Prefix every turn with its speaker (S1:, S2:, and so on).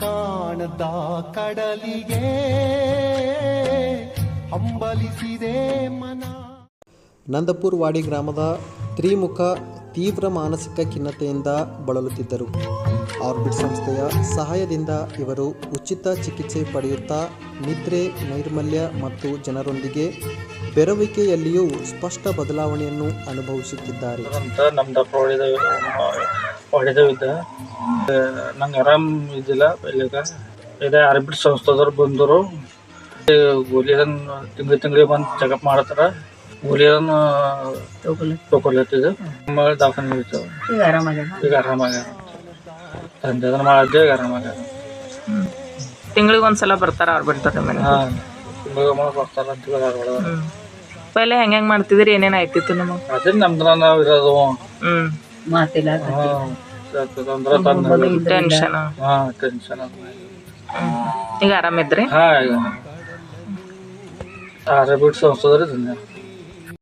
S1: ಕಾಣದ ಕಡಲಿಗೆ ಹಂಬಲಿಸಿದೆ ಮನ.
S2: ನಂದಪುರ್ ವಾಡಿ ಗ್ರಾಮದ ತ್ರಿಮುಖ ತೀವ್ರ ಮಾನಸಿಕ ಖಿನ್ನತೆಯಿಂದ ಬಳಲುತ್ತಿದ್ದರು. ಆರ್ಬಿಟ್ ಸಂಸ್ಥೆಯ ಸಹಾಯದಿಂದ ಇವರು ಉಚಿತ ಚಿಕಿತ್ಸೆ ಪಡೆಯುತ್ತಾ ನಿದ್ರೆ, ನೈರ್ಮಲ್ಯ ಮತ್ತು ಜನರೊಂದಿಗೆ ಬೆರವಿಕೆಯಲ್ಲಿಯೂ ಸ್ಪಷ್ಟ ಬದಲಾವಣೆಯನ್ನು ಅನುಭವಿಸುತ್ತಿದ್ದಾರೆ.
S3: ನಂಗೆ ಆರಾಮ್ ಇದ್ದಿಲ್ಲ. ಇದೇ ಆರ್ಬಿಟ್ ಸಂಸ್ಥೆದವ್ರು ಬಂದರು. ಗೋಲಿಯನ್ನು ತಿಂಗಳಿಗೆ ಬಂದು ಚೆಕಪ್ ಮಾಡತ್ತಾರ. ಗೋಲಿಯನ್ನು ತಗೊಳ್ಳತ್ತಿದ್ದೆ. ದವಾಖಾನೆ ಇರ್ತವೆ. ಈಗ ಆರಾಮಾಗ್ಯಾರ. ತಂದೆ ಮಾಡಿದ್ದೆ ಈಗ ಆರಾಮಾಗ್ಯಾರ.
S4: ತಿಂಗಳಿಗೆ ಒಂದ್ಸಲ ಬರ್ತಾರ ಅವ್ರು ಬಿಡ್ತಾರೆ ಮನೆ.
S3: ಹಾಂ, ತಿಂಗಳಿಗೆ ಬರ್ತಾರ ಅಂತ.
S4: ಪೈಲೆ ಹೆಂಗೆ ಮಾಡ್ತಿದ್ರಿ? ಏನೇನು ಆಯ್ತಿತ್ತು ನಿಮಗೆ?
S3: ಅದೇ ನಮ್ದ್ರ ನಾವು ಇರೋದು
S4: ಟೆನ್ಷನ್.
S3: ಟೆನ್ಷನ್.
S4: ಈಗ ಆರಾಮಿದ್ರಿ?
S3: ಹಾಂ, ಈಗ ಆರ್ಬಿಟ್ ಸಂಸ್ಥೆದವ್ರಿ.